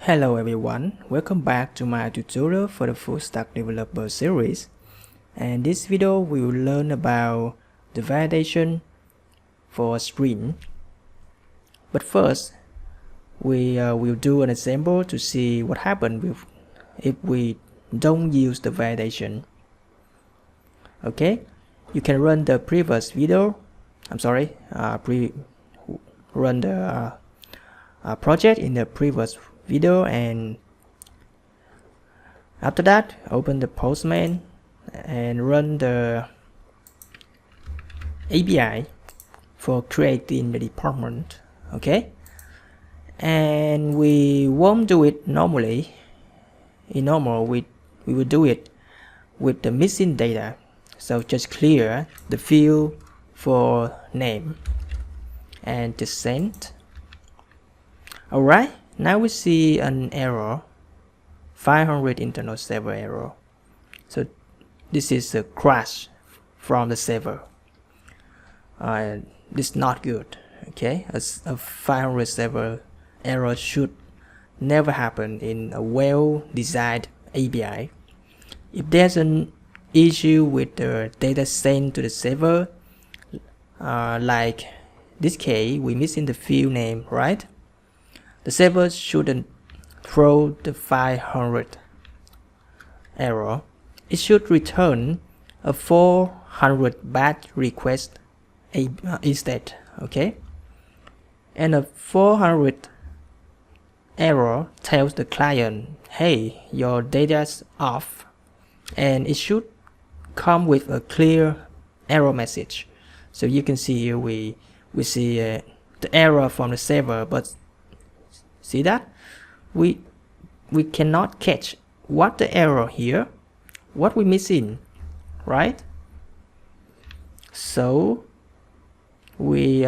Hello everyone, welcome back to my tutorial for the full stack developer series. And this video we will learn about the validation for a string. But first, we will do an example to see what happens if we don't use the validation. Okay, you can run the previous video. Run the project in the previous video, and after that open the Postman and run the API for creating the department. Okay, and we won't do it normally. In normal we will do it with the missing data, so just clear the field for name and just send. Alright, now we see an error, 500 internal server error. So this is a crash from the server. This is not good. Okay, a 500 server error should never happen in a well-designed API. If there's an issue with the data sent to the server, like this case, we missing the field name, right? The server shouldn't throw the 500 error. It should return a 400 batch request instead. Okay, and a 400 error tells the client, hey, your data's off, and it should come with a clear error message. So you can see here we see the error from the server, but see that we cannot catch what the error here, what we missing, right? So we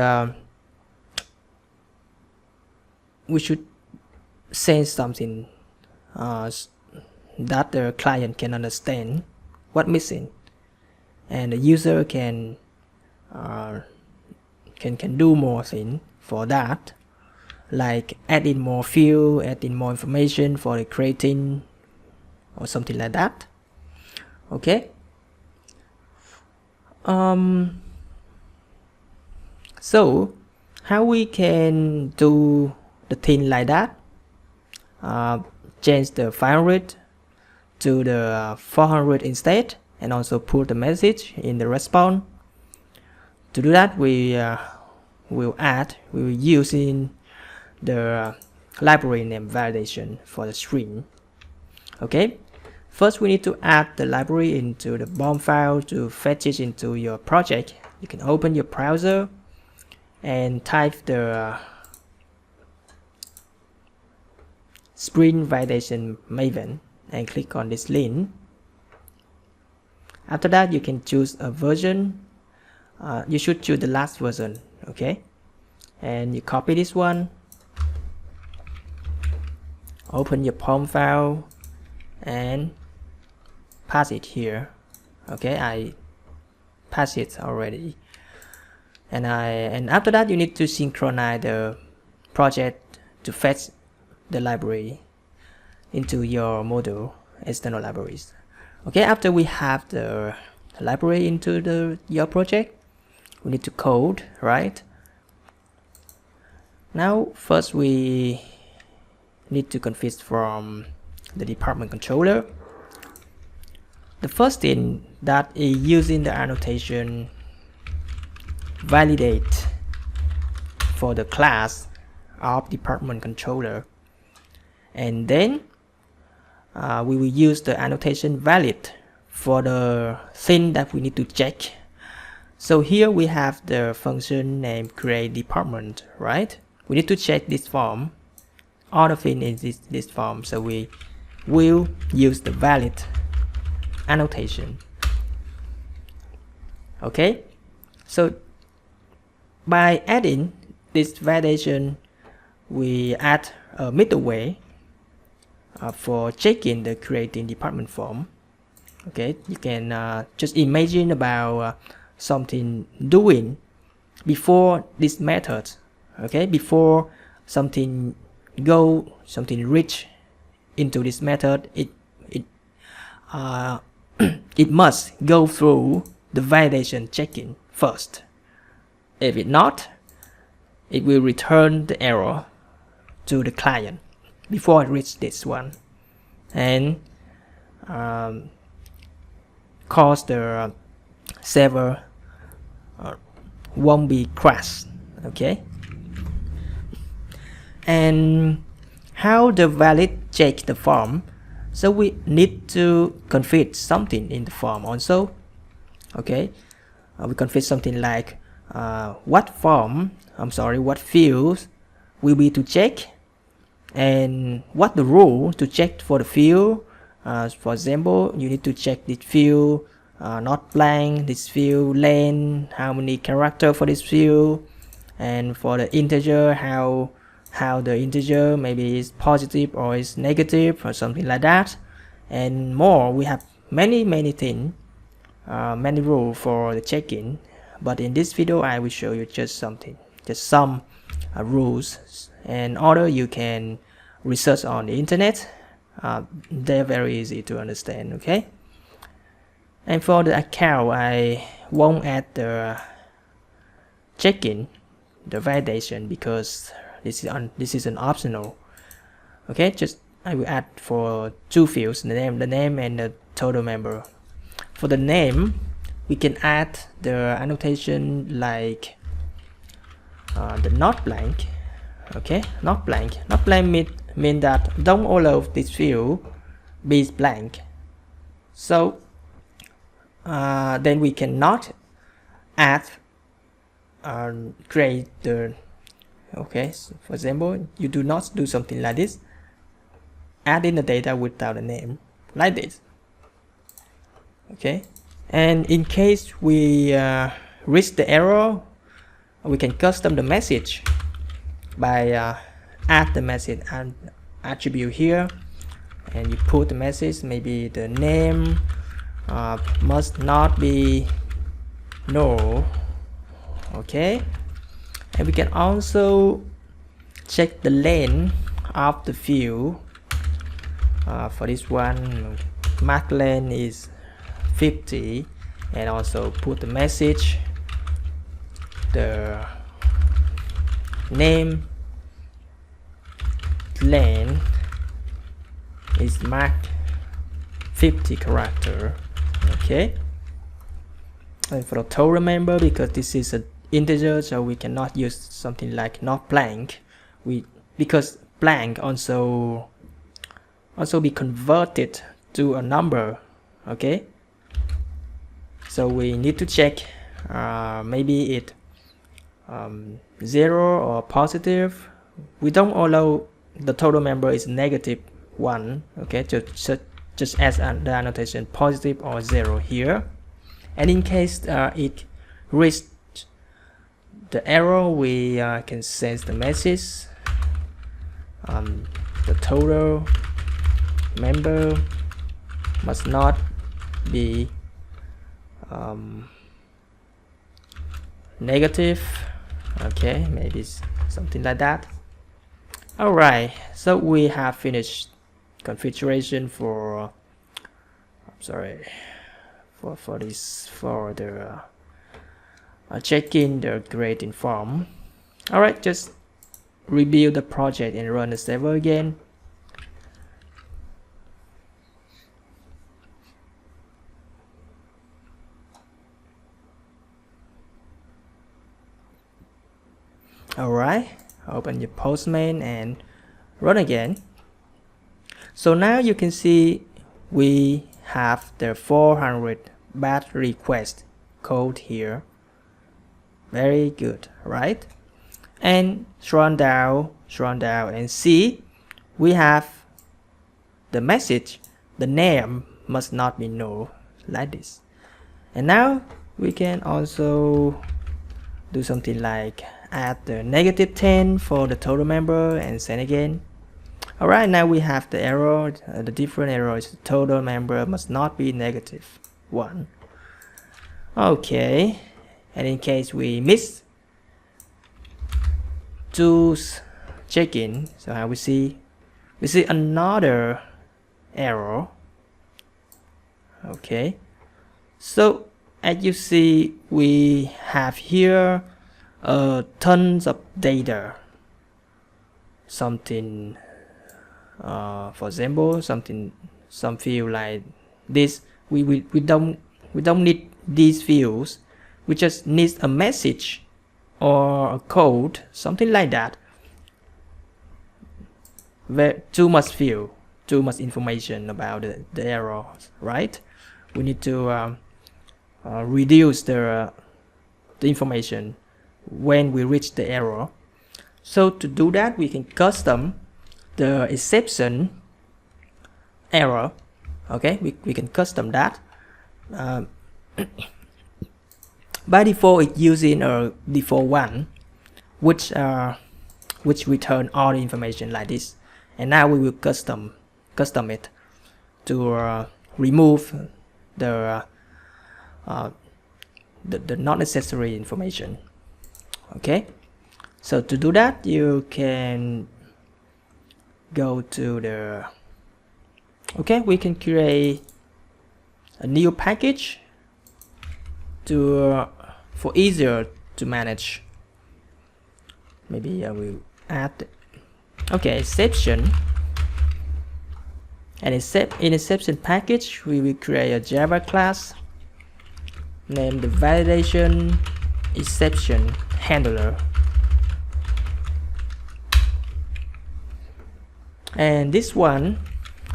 should send something that the client can understand what missing, and the user can do more things for that, like add in more field, add in more information for the creating or something like that. Okay, so how we can do the thing like that, change the 500 to the 400 instead, and also put the message in the response. To do that, we will use in the library name validation for the string. Okay, first we need to add the library into the BOM file to fetch it into your project. You can open your browser and type the Spring Validation Maven and click on this link. After that, you can choose a version. You should choose the last version. Okay, and you copy this one, open your POM file and pass it here. Okay, I pass it already, and after that you need to synchronize the project to fetch the library into your module external libraries. Okay, after we have the library into your project, we need to code, right? Now first we need to configure from the department controller. The first thing that is using the annotation validate for the class of department controller, and then we will use the annotation valid for the thing that we need to check. So here we have the function named create department, right? We need to check this form. All the thing is this form, so we will use the valid annotation. Okay, so by adding this validation, we add a middleware for checking the creating department form. Okay, you can just imagine about something doing before this method. Okay, before something go something rich into this method, it must go through the validation checking first. If it not, it will return the error to the client before it reaches this one, and cause the server won't be crashed. Okay, and how the valid check the form? So we need to configure something in the form also. Okay, we configure something like what fields will be to check, and what the rule to check for the field. For example, you need to check this field not blank, this field length, how many characters for this field, and for the integer, how the integer maybe is positive or is negative or something like that, and more. We have many things, many rules for the checking, but in this video I will show you just some rules, and other you can research on the internet. They're very easy to understand. Okay, and for the account I won't add the checking, the validation, because this is an optional. Okay, just I will add for two fields, the name and the total member. For the name, we can add the annotation like the not blank. Okay, not blank mean that don't allow this field be blank. So then we cannot add create the. Okay, so for example, you do not do something like this, add in the data without a name like this. Okay, and in case we reach the error, we can custom the message by add the message and attribute here, and you put the message, maybe the name must not be null. Okay, and we can also check the length of the field. For this one, max length is 50, and also put the message, the name length is max 50 character. Okay, and for the total member, because this is an integer, so we cannot use something like not blank, because blank also be converted to a number. Okay, so we need to check maybe it 0 or positive. We don't allow the total member is -1. Okay, just as the annotation positive or 0 here, and in case it reached the error, we can send the message, the total member must not be negative. Okay, maybe something like that. Alright, so we have finished configuration for the checking the grading form. Alright, just rebuild the project and run the server again. Alright, open your Postman and run again. So now you can see we have the 400 batch request code here. Very good, right? And scroll down and see we have the message, the name must not be null, like this. And now we can also do something like add the -10 for the total member and send again. Alright, now we have the error. The different error is the total member must not be -1. Okay, and in case we miss to check in. So we see another error. Okay, so as you see, we have here tons of data. Something, for example, some field like this. We don't need these fields. We just need a message or a code, something like that. Too much field, too much information about the error, right? We need to reduce the information when we reach the error. So to do that, we can custom the exception error. Okay, we can custom that. By default, it's using a default one, which return all the information like this. And now we will custom it to remove the not necessary information. Okay, so to do that, you can go to the we can create a new package for easier to manage. Maybe I will add exception, and in exception package we will create a Java class, name the validation exception handler, and this one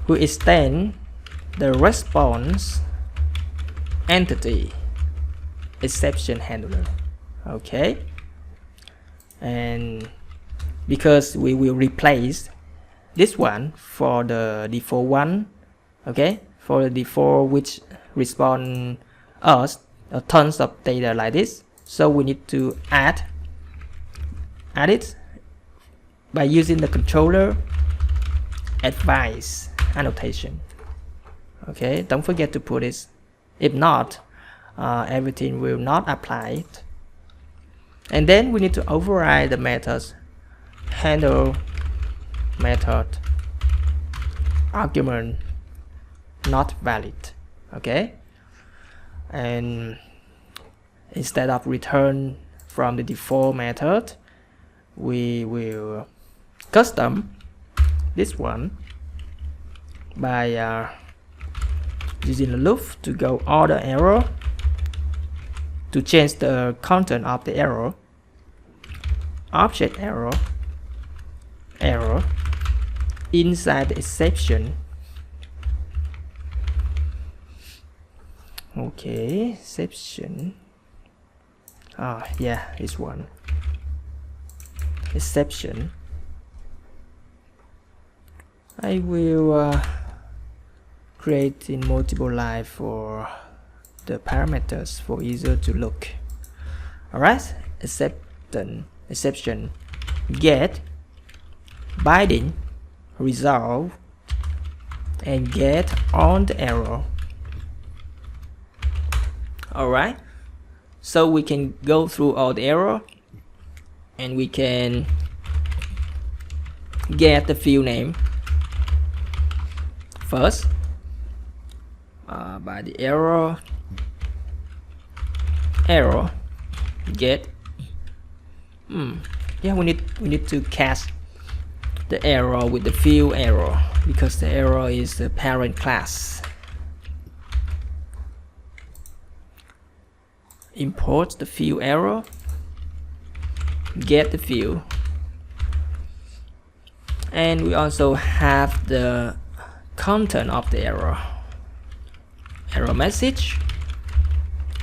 will extend the response entity exception handler. Okay, and because we will replace this one for the default one, okay, for the default which respond us tons of data like this, so we need to add it by using the controller advice annotation. Okay, don't forget to put this, if not everything will not apply it. And then we need to override the methods handle method argument not valid. Okay, and instead of return from the default method, we will custom this one by using the loop to go order error to change the content of the error, object error inside the exception. Okay, exception. Yeah, this one. Exception. I will create in multiple line for the parameters for easier to look. Alright, exception get binding resolve and get on the error. Alright, so we can go through all the error and we can get the field name first by the error get yeah, we need to cast the error with the field error because the error is the parent class. Import the field error, get the field, and we also have the content of the error message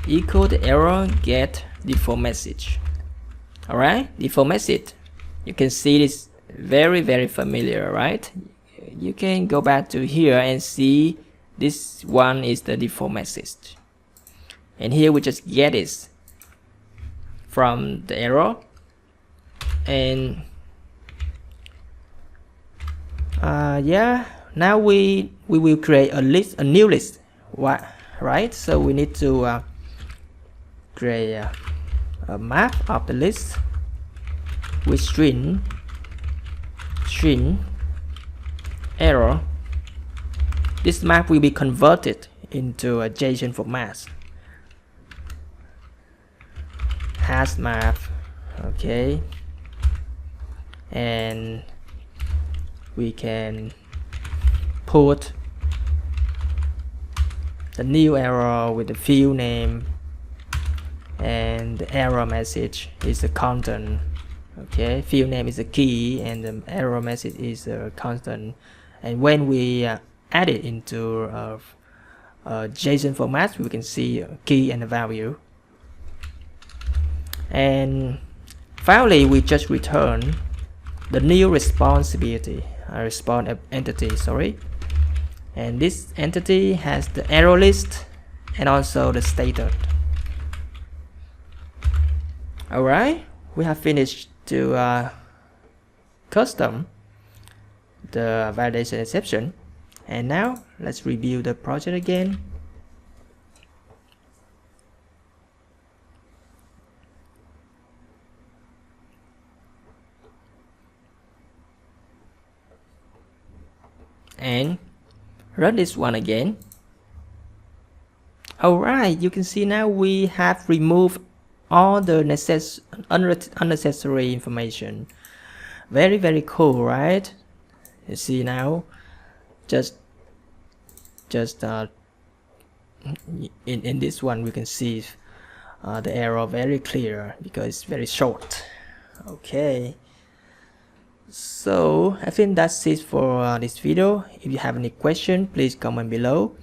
equal the error get default message. Alright, default message, you can see this very familiar, right? You can go back to here and see this one is the default message, and here we just get it from the error. And yeah, now we will create a new list. What, right? So we need to create a map of the list with string string error, this map will be converted into a JSON format. Hash map, okay, and we can put the new error with the field name, and the error message is the constant. Okay, field name is a key and the error message is a constant, and when we add it into a JSON format, we can see a key and a value. And finally, we just return the new responsibility, response entity, sorry, and this entity has the error list and also the status. Alright, we have finished to custom the validation exception, and now let's review the project again. And run this one again. Alright, you can see now we have removed all the unnecessary information. Very cool, right? You see now, just in this one we can see the error very clear because it's very short. Okay, so I think that's it for this video. If you have any question, please comment below,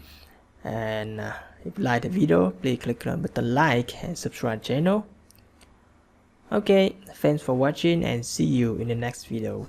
and if you like the video, please click on the button like and subscribe channel. Okay, thanks for watching and see you in the next video.